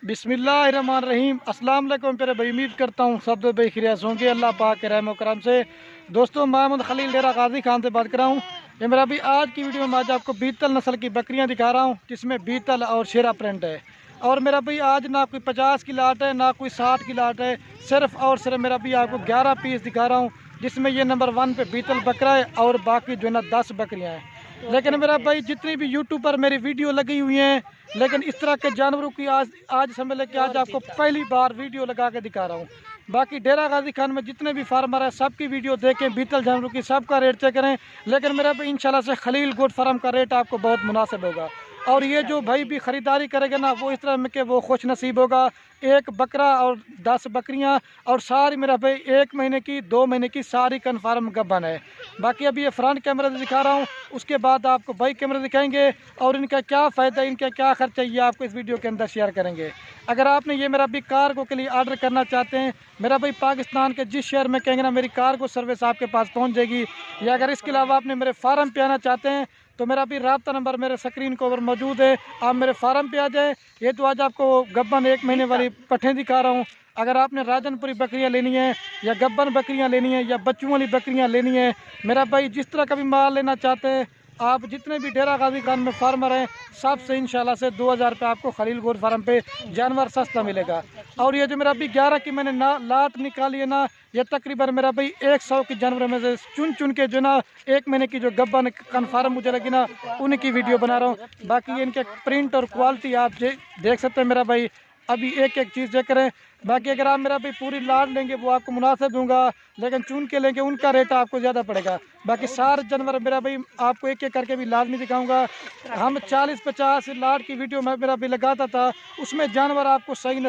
बिस्मिल्लाहिर्रहमानिर्रहीम। अस्सलाम वालेकुम प्यारे भाई, उम्मीद करता हूँ सब भाई खैरियत होंगे अल्लाह पाक के रहम करम से। दोस्तों, मोहम्मद खलील डेरा गाजी खान से बात कर रहा हूँ। ये मेरा भी आज की वीडियो में आज आपको बीतल नस्ल की बकरियाँ दिखा रहा हूँ, जिसमें बीतल और शेरा प्रिंट है। और मेरा भाई आज ना कोई 50 की लाट है ना कोई 60 की लाट है, सिर्फ और सिर्फ मेरा भी आपको 11 पीस दिखा रहा हूँ, जिसमें ये नंबर 1 पे बीतल बकरा है और बाकी जो है ना 10 बकरियाँ हैं। लेकिन मेरा भाई जितनी भी यूट्यूब पर मेरी वीडियो लगी हुई हैं, लेकिन इस तरह के जानवरों की आज समझ लें कि आज आपको पहली बार वीडियो लगा के दिखा रहा हूँ। बाकी डेरा गाजी खान में जितने भी फार्मर हैं सबकी वीडियो देखें, बीतल जानवरों की सबका रेट चेक करें। लेकिन मेरा भाई इंशाल्लाह से खलील गोट फार्म का रेट आपको बहुत मुनासिब होगा। और ये जो भाई भी ख़रीदारी करेगा ना, वो इस तरह में कि वो खुश नसीब होगा। एक बकरा और 10 बकरियां और सारी मेरा भाई 1 महीने की 2 महीने की सारी कन्फर्म गब्बन है। बाकी अभी ये फ्रंट कैमरे से दिखा रहा हूँ, उसके बाद आपको बैक कैमरे दिखाएंगे और इनका क्या फ़ायदा, इनका क्या खर्चा, ये आपको इस वीडियो के अंदर शेयर करेंगे। अगर आपने ये मेरा भी कार्गो के लिए ऑर्डर करना चाहते हैं, मेरा भाई पाकिस्तान के जिस शहर में कहेंगे ना, मेरी कार्गो सर्विस आपके पास पहुँच जाएगी। या अगर इसके अलावा आपने मेरे फार्म पे आना चाहते हैं तो मेरा भी रब्ता नंबर मेरे स्क्रीन के ऊपर मौजूद है, आप मेरे फार्म पे आ जाए। ये तो आज आपको गब्बन 1 महीने वाली पट्ठें दिखा रहा हूँ। अगर आपने राजनपुरी बकरियाँ लेनी है या गब्बन बकरियाँ लेनी है या बच्चों वाली बकरियाँ लेनी है, मेरा भाई जिस तरह का भी माल लेना चाहते हैं आप, जितने भी डेरा गाजी खान में फार्मर हैं सबसे इंशाल्लाह से 2000 रुपये आपको खलील गोट फार्म पे जानवर सस्ता मिलेगा। और ये जो मेरा भी 11 की मैंने लाट निकाली है ना, ये तकरीबन मेरा भाई 100 की जानवर में से चुन के जो ना 1 महीने की जो गब्बन कन्फर्म मुझे लगी ना, उनकी वीडियो बना रहा हूँ। बाकी इनके प्रिंट और क्वालिटी आप देख सकते हैं। मेरा भाई अभी एक एक चीज़ चेक करें। बाकी अगर आप मेरा भाई पूरी लाट लेंगे वो आपको मुनासिब दूंगा, लेकिन चुन के लेंगे उनका रेट आपको ज़्यादा पड़ेगा। बाकी सारे जानवर मेरा भाई आपको एक एक करके भी लाट नहीं दिखाऊंगा। हम 40-50 लाट की वीडियो में मेरा भी लगाता था, उसमें जानवर आपको सही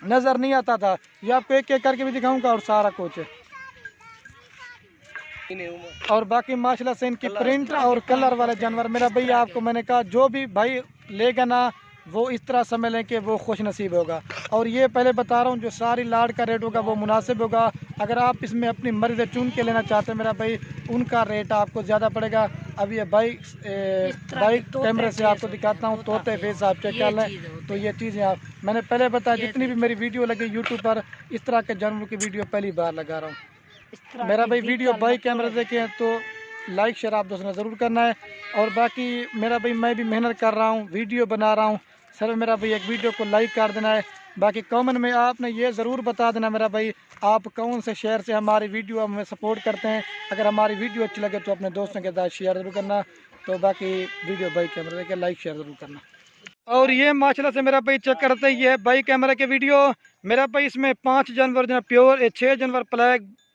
नज़र नहीं आता था। ये आपको एक एक करके भी दिखाऊंगा और सारा कुछ। और बाकी माशाल्लाह से इनकी प्रिंट और कलर वाले जानवर मेरा भाई आपको मैंने कहा जो भी भाई लेगा ना वो इस तरह समझ लें कि वो खुश नसीब होगा। और ये पहले बता रहा हूँ जो सारी लाट का रेट होगा वो मुनासिब होगा। अगर आप इसमें अपनी मर्जी से चुन के लेना चाहते हैं मेरा भाई, उनका रेट आपको ज़्यादा पड़ेगा। अब ये बाइक कैमरे से आपको दिखाता हूँ, तोते फेस आप चेक कर लें। तो ये चीज़ें आप मैंने पहले बताया, जितनी भी मेरी वीडियो लगी यूट्यूब पर इस तरह के जानवरों की वीडियो पहली बार लगा रहा हूँ। मेरा भाई वीडियो बाइक कैमरे देखें तो लाइक शेयर आप दोस्तों ने ज़रूर करना है। और बाकी मेरा भाई मैं भी मेहनत कर रहा हूँ, वीडियो बना रहा हूँ, सर मेरा भाई एक वीडियो को लाइक कर देना है। बाकी कमेंट में आपने ये ज़रूर बता देना मेरा भाई आप कौन से शहर से हमारी वीडियो हमें सपोर्ट करते हैं। अगर हमारी वीडियो अच्छी लगे तो अपने दोस्तों के साथ शेयर ज़रूर करना। तो बाकी वीडियो भाई कैमरे देखे लाइक शेयर ज़रूर करना। और ये माशाल्लाह से मेरा भाई चेक करते ही है भाई कैमरे के वीडियो। मेरा भाई इसमें 5 जानवर जो प्योर 6 जानवर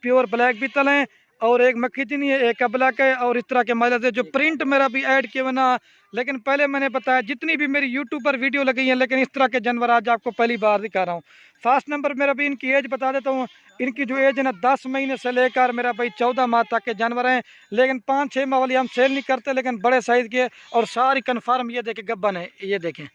प्योर ब्लैक बीतल हैं और एक मक्खी चीनी है, एक ब्लैक है। और इस तरह के माजला से जो प्रिंट मेरा भी ऐड किया बना, लेकिन पहले मैंने बताया जितनी भी मेरी यूट्यूब पर वीडियो लगी है, लेकिन इस तरह के जानवर आज आपको पहली बार दिखा रहा हूँ। फर्स्ट नंबर मेरा भी इनकी एज बता देता हूँ। इनकी जो एज है ना 10 महीने से लेकर मेरा भाई 14 माह तक के जानवर हैं। लेकिन 5-6 माह वाली हम सेल नहीं करते, लेकिन बड़े साइज़ के और सारी कन्फर्म ये देखें गब्बन है। ये देखें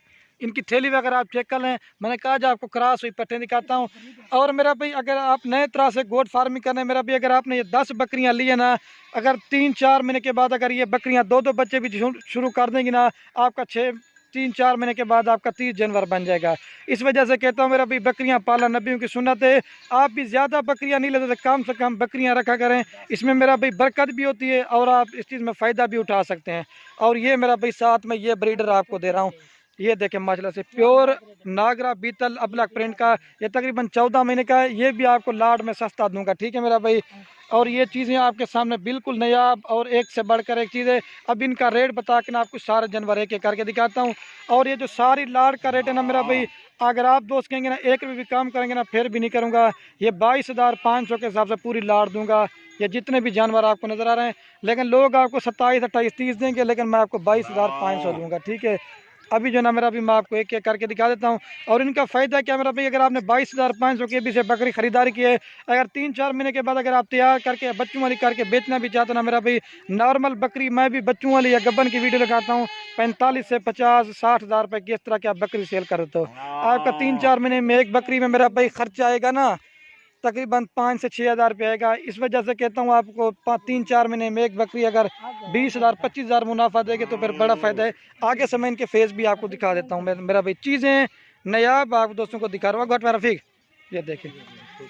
इनकी थैली वगैरह आप चेक कर लें। मैंने कहा जो आपको क्रॉस हुई पट्टें दिखाता हूँ। और मेरा भाई अगर आप नए तरह से गोट फार्मिंग करना है मेरा भाई, अगर आपने ये 10 बकरियाँ ली है ना, अगर 3-4 महीने के बाद अगर ये बकरियाँ 2-2 बच्चे भी शुरू कर देंगी ना, आपका 3-4 महीने के बाद आपका 30 जानवर बन जाएगा। इस वजह से कहता हूँ मेरा भाई बकरियाँ पालना नबियों की सुन्नत है। आप भी ज़्यादा बकरियाँ नहीं लेते, कम से कम बकरियाँ रखा करें, इसमें मेरा भाई बरकत भी होती है और आप इस चीज़ में फ़ायदा भी उठा सकते हैं। और ये मेरा भाई साथ में ये ब्रीडर आपको दे रहा हूँ, ये देखें माशाल्लाह से प्योर नागरा बीतल अब्लक प्रिंट का, ये तकरीबन 14 महीने का है। ये भी आपको लाट में सस्ता दूंगा, ठीक है मेरा भाई। और ये चीज़ें आपके सामने बिल्कुल नया और एक से बढ़कर एक चीज़ है। अब इनका रेट बता के ना आपको सारे जानवर एक एक करके दिखाता हूँ। और ये जो सारी लाट का रेट है ना मेरा भाई, अगर आप दोस्त कहेंगे ना 1 रुपये भी काम करेंगे ना फिर भी नहीं करूँगा। ये 22,500 के हिसाब से पूरी लाट दूंगा। ये जितने भी जानवर आपको नज़र आ रहे हैं, लेकिन लोग आपको 27, 28, 30 देंगे, लेकिन मैं आपको 22,500 दूंगा, ठीक है। अभी जो ना मेरा भी मैं आपको एक एक करके दिखा देता हूँ। और इनका फ़ायदा क्या मेरा भाई, अगर आपने 22,500 के भी से बकरी ख़रीदारी की है, अगर 3-4 महीने के बाद अगर आप तैयार करके बच्चों वाली करके बेचना भी चाहते हो ना मेरा भाई, नॉर्मल बकरी मैं भी बच्चों वाली या गब्बन की वीडियो लगाता हूँ, 45 से 50-60 हज़ार रुपये की इस तरह की आप बकरी सेल करते हो। आपका 3-4 महीने में एक बकरी में मेरा भाई खर्चा आएगा ना तकरीबन 5 से 6 हज़ार रुपये आएगा। इस वजह से कहता हूँ आपको 3-4 महीने में एक बकरी अगर 20,000 25,000 मुनाफा देगी तो फिर बड़ा फ़ायदा है। आगे से मैं इनके फेस भी आपको दिखा देता हूँ। मेरा भाई चीज़ें नायाब आप दोस्तों को दिखा रहा हूँ। घट रफीक ये देखें,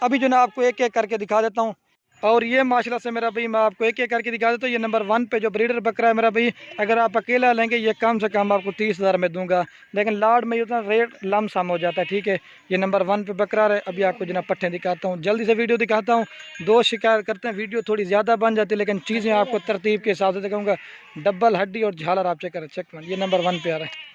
अभी जो ना आपको एक एक करके दिखा देता हूँ। और ये माशाल्लाह से मेरा भाई मैं आपको एक एक करके दिखा देता हूँ। ये नंबर 1 पे जो ब्रीडर बकरा है मेरा भाई, अगर आप अकेला लेंगे ये कम से कम आपको 30,000 में दूंगा, लेकिन लाड में उतना रेट लमसम हो जाता है, ठीक है। ये नंबर 1 पे बकरा है। अभी आपको जना पट्टे दिखाता हूँ, जल्दी से वीडियो दिखाता हूँ। दोस्त शिकायत करते हैं वीडियो थोड़ी ज़्यादा बन जाती है, लेकिन चीज़ें आपको तरतीब के हिसाब से दिखाऊँगा। डबल हड्डी और झालर आप चेक करें, चेक ये नंबर 1 पे आ रहा है।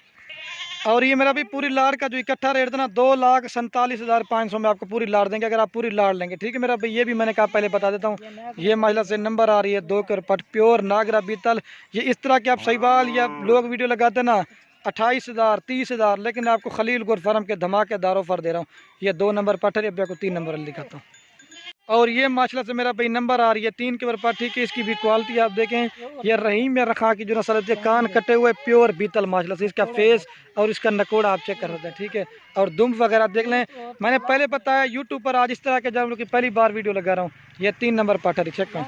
और ये मेरा भी पूरी लाड़ का जो इकट्ठा रेट था ना 2,47,500 में आपको पूरी लाड़ देंगे, अगर आप पूरी लाड़ लेंगे, ठीक है मेरा भाई। ये भी मैंने कहा पहले बता देता हूँ। ये महिला से नंबर आ रही है 2 के पट प्योर नागरा बीतल। ये इस तरह के आप सहीवाल या लोग वीडियो लगाते हैं ना 28,000 30,000, लेकिन आपको खलील गुर फार्म के धमाकेदार ऑफर दे रहा हूँ। ये 2 नंबर पट्टर, अभी आपको 3 नंबर दिखाता हूँ। और ये माशाल्लाह से मेरा भाई नंबर आ रही है 3 के ऊपर, ठीक है। इसकी भी क्वालिटी आप देखें, ये रहीम में रखा की जो नस्ल है, कान कटे हुए प्योर बीतल माशाल्लाह से। इसका फेस और इसका नकोड़ा आप चेक कर सकते हैं, ठीक है। और दुम वगैरह देख लें, मैंने पहले बताया यूट्यूब पर आज इस तरह के जानवरों की पहली बार वीडियो लगा रहा हूँ। ये 3 नंबर पाठर चेक करें,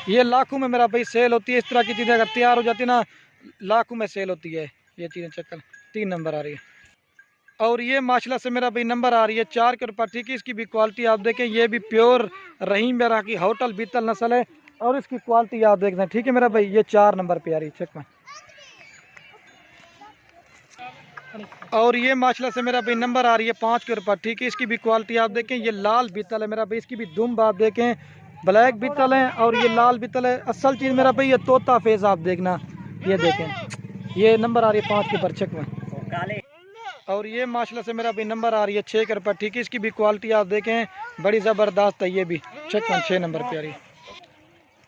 ये लाखों में मेरा भाई सेल होती है। इस तरह की चीज़ें अगर तैयार हो जाती है ना लाखों में सेल होती है। ये चीज़ें चेक करें, 3 नंबर आ रही है। और ये माशाल्लाह से मेरा भाई नंबर आ रही है 4 के ऊपर, ठीक है। इसकी भी क्वालिटी आप देखें, ये भी प्योर रहीम बेरा की होटल बीतल नस्ल है, और इसकी क्वालिटी आप देख रहे हैं, ठीक है मेरा भाई। ये 4 नंबर पे आ रही है, चेक में। और ये माशाल्लाह से मेरा भाई नंबर आ रही है 5 के ऊपर, ठीक है। इसकी भी क्वालिटी आप देखें, ये लाल बीतल है मेरा भाई। इसकी भी दुम आप देखें, ब्लैक बीतल है और ये लाल बीतल है। असल चीज़ मेरा भाई ये तोता फेस आप देखना, ये देखें। ये नंबर आ रही है 5 के ऊपर, चेक में। और ये माशाल्लाह से मेरा भी नंबर आ रही है 6 के ऊपर, ठीक है। इसकी भी क्वालिटी आप देखें, बड़ी ज़बरदस्त है। ये भी चेक में 6 नंबर पे आ रही है।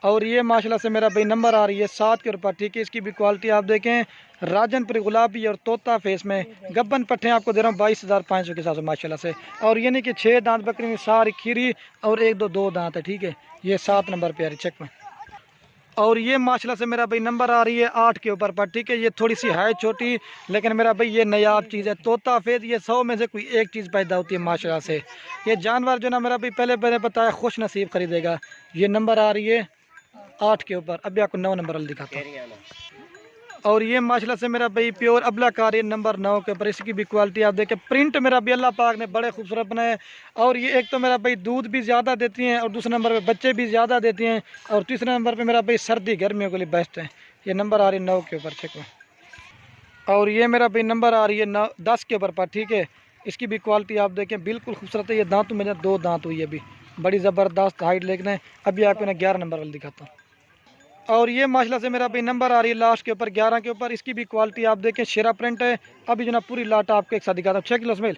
और ये माशाल्लाह से मेरा भाई नंबर आ रही है 7 के ऊपर, ठीक है। इसकी भी क्वालिटी आप देखें, राजनपुरी गुलाबी और तोता फेस में। गब्बन पट्टे आपको दे रहा हूँ 22,500 के हिसाब से माशाल्लाह से। और ये नहीं कि 6 दांत बकरी में सारी खीरी और 1-2 दांत है, ठीक है। ये 7 नंबर पे आ रही है, चेक में। और ये माशाल्लाह से मेरा भाई नंबर आ रही है 8 के ऊपर पर, ठीक है। ये थोड़ी सी है छोटी, लेकिन मेरा भाई ये नायाब चीज़ है। तोता फेद ये 100 में से कोई एक चीज़ पैदा होती है माशाल्लाह से। ये जानवर जो ना मेरा भाई पहले मैंने बताया खुश नसीब खरीदेगा। ये नंबर आ रही है 8 के ऊपर, अभी आपको 9 नंबर वाली दिखाता हूँ। और ये माशाल्लाह से मेरा भाई प्योर अबला कार नंबर 9 के ऊपर। इसकी भी क्वालिटी आप देखें, प्रिंट मेरा भी अल्लाह पाक ने बड़े खूबसूरत बनाए। और ये एक तो मेरा भाई दूध भी ज़्यादा देती हैं, और दूसरे नंबर पे बच्चे भी ज़्यादा देती हैं, और तीसरे नंबर पे मेरा भाई सर्दी गर्मियों के लिए बेस्ट है। ये नंबर आ रही है 9 के ऊपर, चेक में। और ये मेरा भाई नंबर आ रही है 10 के ऊपर पर, ठीक है। इसकी भी क्वालिटी आप देखें, बिल्कुल खूबसूरत है। ये दांतों में 2 दांत हुई है, अभी बड़ी ज़बरदस्त हाइट, लेकिन अभी आपको 11 नंबर वाली दिखाता हूँ। और ये माशाल्लाह से मेरा भाई नंबर आ रही है लास्ट के ऊपर 11 के ऊपर। इसकी भी क्वालिटी आप देखें, शेरा प्रिंट है। अभी जो ना पूरी लाट आपको एक साथ दिखाता हूँ, 6 किलो स्मेल।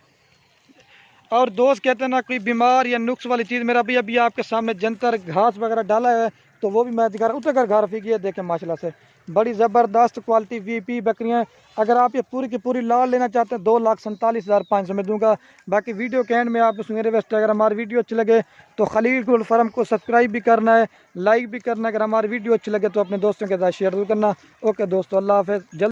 और दोस्त कहते हैं ना कोई बीमार या नुक्स वाली चीज़, मेरा भी अभी आपके सामने जंतर घास वगैरह डाला है तो वो भी मैं दिखा रहा हूँ। उतर कर घर फीकी है, देखें माशाल्लाह से बड़ी ज़बरदस्त क्वालिटी वीपी बकरियाँ। अगर आप ये पूरी की पूरी लाल लेना चाहते हैं 2,47,500 में दूंगा। बाकी वीडियो के एंड में आप उसमें रिक्वेस्ट है, अगर हमारी वीडियो अच्छी लगे तो खलील गोल्ड फार्म को सब्सक्राइब भी करना है, लाइक भी करना है। अगर हमारी वीडियो अच्छी लगे तो अपने दोस्तों के साथ शेयर जरूर करना। ओके दोस्तों, अल्लाह हाफ़िज़।